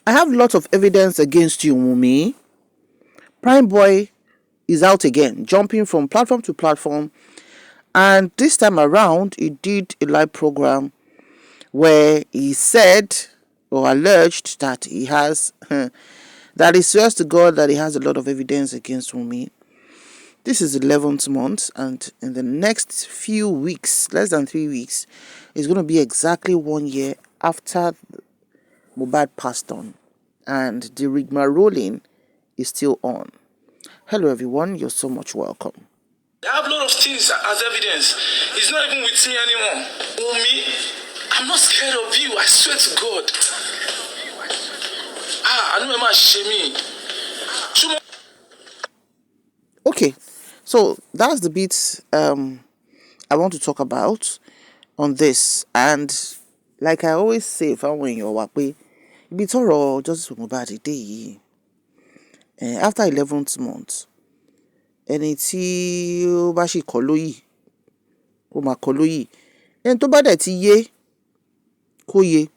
I have lots of evidence against you, Wunmi. Primeboy is out again, jumping from platform to platform. And this time around, he did a live program where he said or alleged that he has, that he swears to God that he has a lot of evidence against Wunmi. This is 11th month, and in the next few weeks, less than 3 weeks, it's going to be exactly 1 year after Mohbad passed on, and the rigmarolling is still on. Hello everyone, you're so much welcome. I have a lot of things as evidence. It's not even with me anymore. Wunmi, I'm not scared of you. I swear to God. I know my shame. Okay, so that's the bit I want to talk about on this. And like I always say, if I'm in your way, it's all just about a day. After 11th month, ẹni tí ó bá ṣì kọ́ lóyè ó máa kọ́ lóyè, ẹni tó bá dẹ̀ ti yé kó yé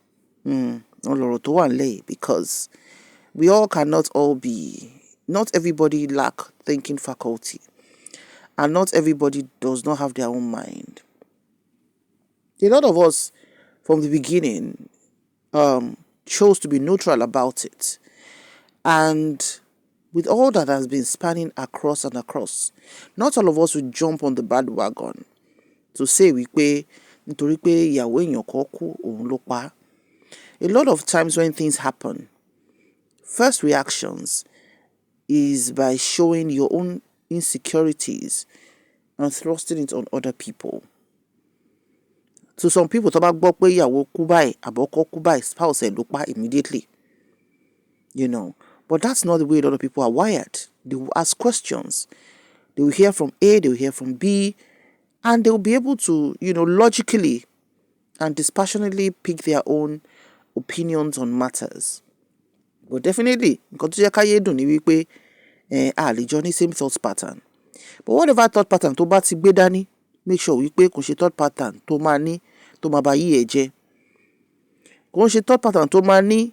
ọlọ́rọ̀ tó wà nílẹ̀ yìí, because we all cannot all be, not everybody lack thinking faculty, and not everybody does not have their own mind. A lot of us from the beginning chose to be neutral about it, and with all that has been spanning across and across, not all of us will jump on the bandwagon to say wípé nítorí pé ìyàwó èèyàn kan kú òun ló pa. A lot of times when things happen, first reactions is by showing your own insecurities and thrusting it on other people. To some people, tó bá gbọ́ pé ìyàwó kú báyìí àbọ́kọ́ kú báyìí, spouse ẹ̀ ló pa immediately. But that's not the way a lot of people are wired. They will ask questions. They will hear from A, they will hear from B, and they will be able to, logically and dispassionately pick their own opinions on matters. But definitely, nǹkan tó jẹ́ káyé dùn ni wípé a lè jọ ní same thought pattern. But whatever thought pattern tó bá ti gbé dání, make sure wípé kò ṣe thought pattern tó máa ní tó máa bá yí ẹ̀ jẹ́. Kò ṣe thought pattern tó máa ní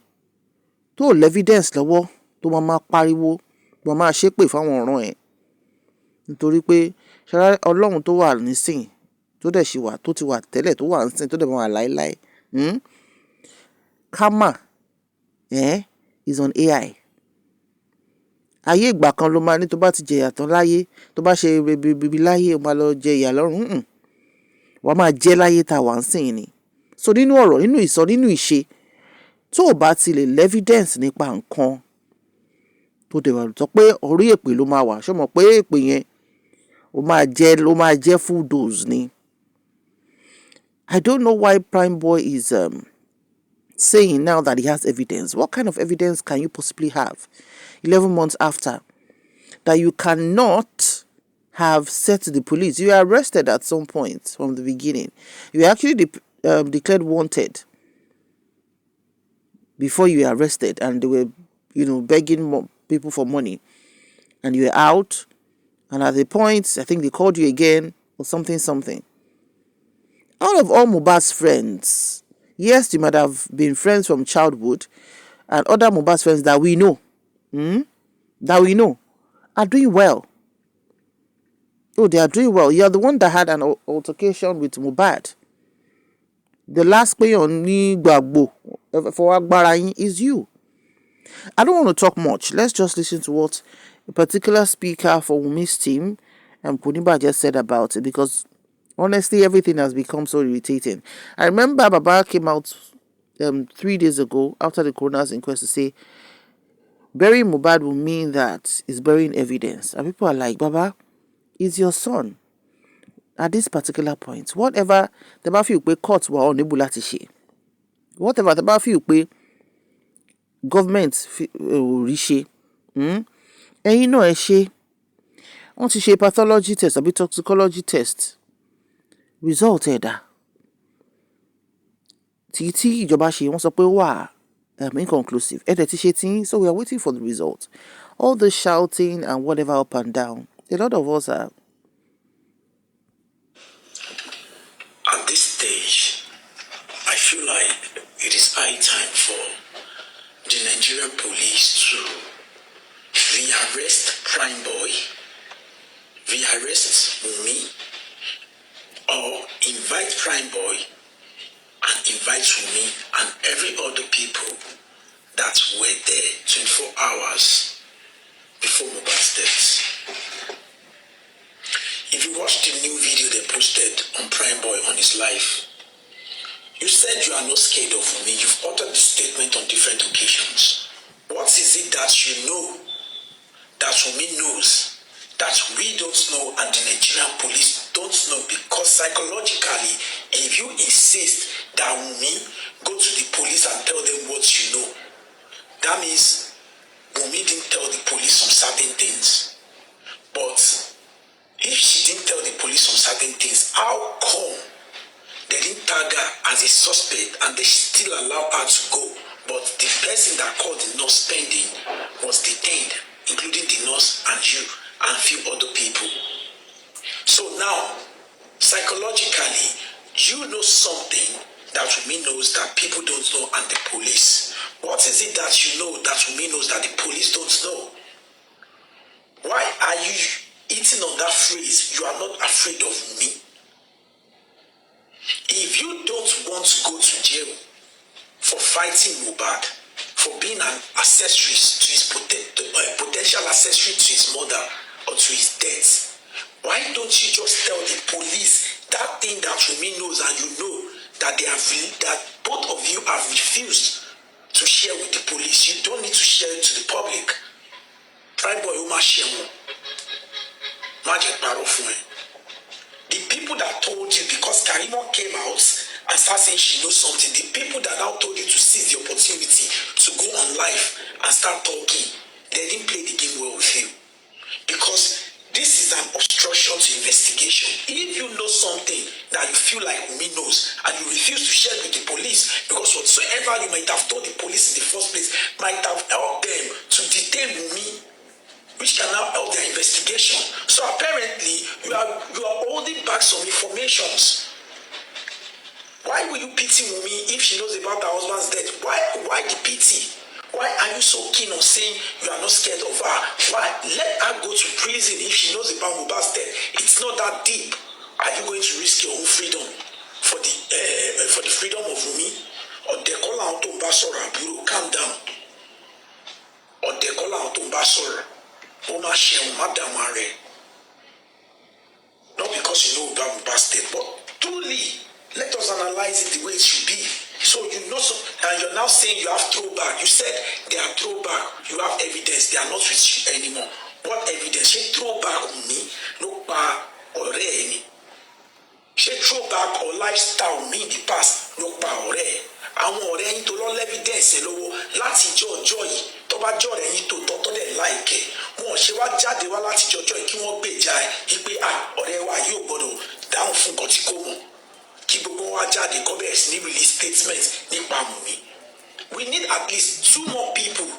tó evidence lọ́wọ́ tó máa pariwo, tó máa ṣépè fáwọn ọ̀ràn ẹ̀. Nítorí pé ṣáá Ọlọ́run tó wà nísìn, tó dẹ̀ ṣì wà, tó ti wà tẹ́lẹ̀, tó wà nísìn, tó dẹ̀ máa wà láéláé. Karma is on AI. Ayé ìgbà kan ló máa ní tó bá ti jẹ ìyà tán láyé, tó bá ṣe bíbí láyé, ó máa lọ jẹ ìyà lọ́run. Wàá máa jẹ láyé tá wà nísìn ni. So nínú ọ̀rọ̀, nínú ìsọ, nínú ìṣe, tó o bá ti lè evidence nípa nǹkan tó dẹ̀ wà sọ pé orí èpè ló máa wà, ṣé o mọ̀ pé èpè yẹn ó máa jẹ́ full dose ni. I don't know why Primeboy is saying now that he has evidence. What kind of evidence can you possibly have 11 months after that you cannot have said to the police? You were arrested at some point from the beginning. You were actually declared wanted before you were arrested, and they were, begging people for money, and you were out, and at the point, I think they called you again or something. Out of all Mohbad's friends, yes, you might have been friends from childhood, and other Mohbad's friends that we know, are doing well. Oh, they are doing well. You are the one that had an altercation with Mohbad. The last pay on ni gbagbo for agbara is you. I don't want to talk much. Let's just listen to what a particular speaker for Wunmi's team and Kuniba just said about it, because honestly, everything has become so irritating. I remember Baba came out 3 days ago after the coroner's inquest to say burying Mohbad will mean that it's burying evidence. And people are like, Baba, it's your son. At this particular point, whatever the bá feel pé courts were unable láti ṣe, whatever the bá feel pé government ò rí ṣe, ẹ̀yin náà ẹ ṣe. Wọ́n ti ṣe pathology test àbí toxicology test, result ẹ̀dá tí ìjọba ṣe, wọ́n sọ pé wà inconclusive. Ẹ̀dẹ̀ ti ṣe tí, so we are waiting for the result. All the shouting and whatever up and down, a lot of us are. At this stage, I feel like it is high time for the Nigerian Nigerian police to rearrest Primeboy, rearrest Wunmi, or invite Primeboy and invite Wunmi and every other people that were there 24 hours before Mohbad's death. If you watch the new video they posted on Primeboy on his life, you said you are not scared of Wunmi. You've uttered this statement on different occasions. What is it that you know that Wunmi knows that we don't know and the Nigerian police don't know? Because psychologically, if you insist that Wunmi go to the police and tell them what you know, that means Wunmi didn't tell the police some certain things. But if she didn't tell the police some certain things, how come they didn't tag her as a suspect and they still allow her to go? But the person that called the nurse pending was detained, including the nurse and you and a few other people. So now, psychologically, you know something that Wunmi knows that people don't know and the police. What is it that you know that Wunmi knows that the police don't know? Why are you eating on that phrase, you are not afraid of me? If you don't want to go to jail for fighting Mohbad, for being an accessory to his potential accessory to his mother or to his death, why don't you just tell the police that thing that Wunmi knows and you know that that both of you have refused to share with the police? You don't need to share it to the public. Primeboy Uma Shemo, Magic Barofue. The people that told you, because Karimo came out and started saying she knows something, the people that now told you to seize the opportunity to go on live and start talking, they didn't play the game well with you. Because this is an obstruction to investigation. If you know something that you feel like Wunmi knows and you refuse to share with the police, because whatsoever you might have told the police in the first place might have helped them to detain Wunmi, which can now help their investigation. So apparently, you are holding back some informations. Why will you pity Wunmi if she knows about her husband's death? Why the pity? Why are you so keen on saying you are not scared of her? Why let her go to prison if she knows about Mohbad's death? It's not that deep. Are you going to risk your own freedom for the freedom of Wunmi? Or they call out to Basora, Buru, calm down. Or they call out to Basora. Not because you know about bastard, but truly, let us analyze it the way it should be. So you know, and you're now saying you have throwback. You said they are throwback. You have evidence. They are not with you anymore. What evidence? She throwback on me, no pa or any. She throwback or lifestyle me in the past, no pa or àwọn ọ̀rẹ́ yín tó lọ lẹ́fídẹ́ǹsì lọ́wọ́ láti ọjọ́ yìí tó bá jọ́ rẹ̀ yín tó tọ́ dẹ̀ láìkẹ́ wọn ṣe wá jáde wá láti ọjọ́ yìí kí wọ́n gbèjà ẹ̀ wípé ọ̀rẹ́ wa yóò gbọ́dọ̀ dáhùn fún nǹkan tí kò mọ̀ kí gbogbo wa jáde kọ́ bẹ̀rẹ̀ sí ní release statement nípa Wunmi. We need at least 2 more people.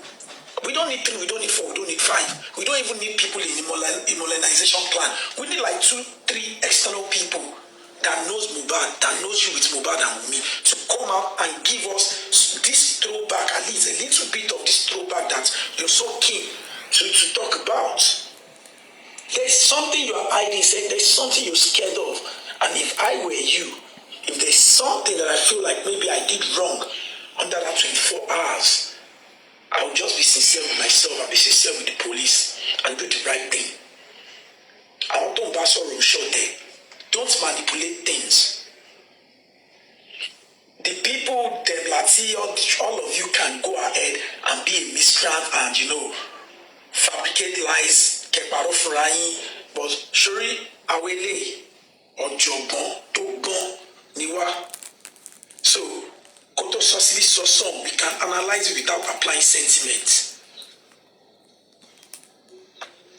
We don't need 3, we don't need 4, we don't need 5. We don't even need people in immunization plan. We need like 2, 3 external people that knows Mohbad, that knows you with Mohbad and Wunmi, to come out and give us this throwback, at least a little bit of this throwback that you're so keen to talk about. There's something you are hiding, there's something you're scared of. And if I were you, if there's something that I feel like maybe I did wrong under that 24 hours, I would just be sincere with myself, I'll be sincere with the police, and do the right thing. I want to pass on show there. Don't manipulate things. The people, all of you can go ahead and be a miscreant and, fabricate lies, but surely awele ojogbon to gbon niwa. So, koto sosili soson, we can analyze it without applying sentiment.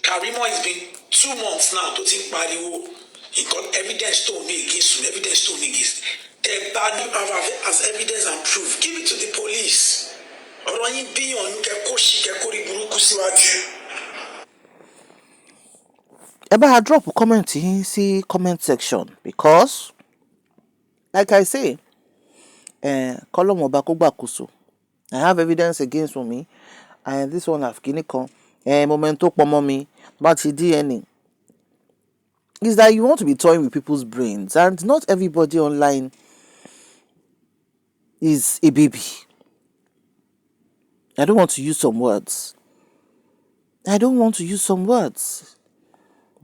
Karimo has been 2 months now to think pariwo. He got evidence to me against him, evidence to me against. The bad you have as evidence and proof. Give it to the police. ẹ bá a drop comment yín sí comment section, because like I say, kọ́lọ́mù ọba kó gbàkóso, I have evidence against Wunmi, and this one have kini kan. Momento pomo mi, but DNA. Is that you want to be toying with people's brains, and not everybody online is a baby. I don't want to use some words.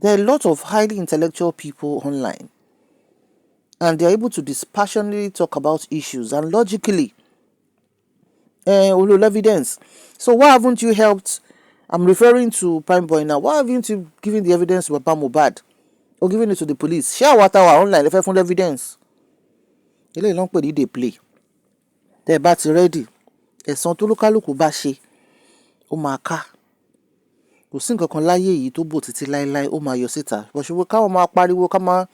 There are a lot of highly intellectual people online, and they're able to dispassionately talk about issues and logically, with evidence. So why haven't you helped? I'm referring to Primeboy now. Why haven't you given the evidence to Papa Mohbad or given it to the police? Share what our online if I found evidence. Ilé ìlànà pè ní dey play. Tẹ́ ẹ bá ti ready. Ẹ̀san tó lúkálùkù bá ṣe, ó máa ká. Kò sí nǹkan kan láyé yìí tó bò títí láéláé, ó máa yọ síta. Bọ̀ṣùwò káwọn máa pariwo ká máa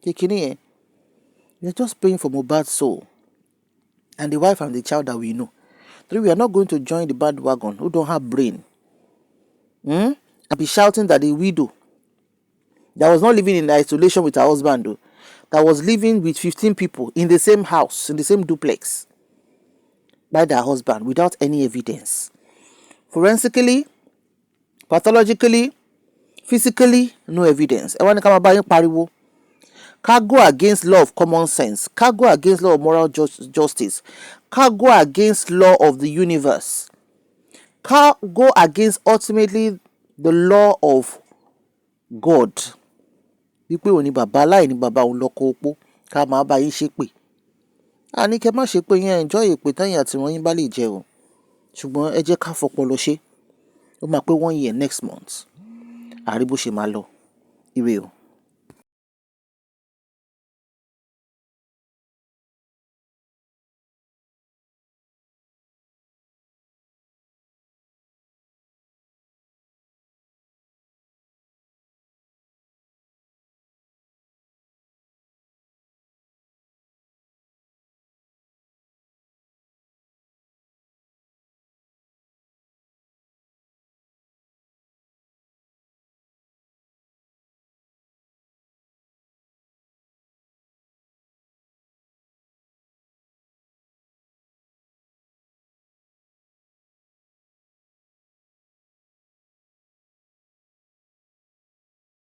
kékeré yẹn. They're just praying for Mohbad's soul and the wife and the child that we know. We are not going to join the bandwagon who don't have brain. And be shouting that the widow that was not living in isolation with her husband, though, that was living with 15 people in the same house, in the same duplex, by their husband without any evidence. Forensically, pathologically, physically, no evidence. I want to come about pariwo. Can't go against law of common sense. Can't go against law of moral justice. Can't go against law of the universe. Can't go against ultimately the law of God. Wípé òní bàbá láì ní bàbá òun lọ́kọ opó ká máa bá yín ṣépè. Àní kẹ́ má ṣépè yẹn enjoy èpè tẹ́yìn àti wọ́n yín bá lè jẹ o. Ṣùgbọ́n ẹ jẹ́ ká fọpọlọ ṣe. Ó máa pé 1 year next month. Àrí bó ṣe máa lọ. Ire o.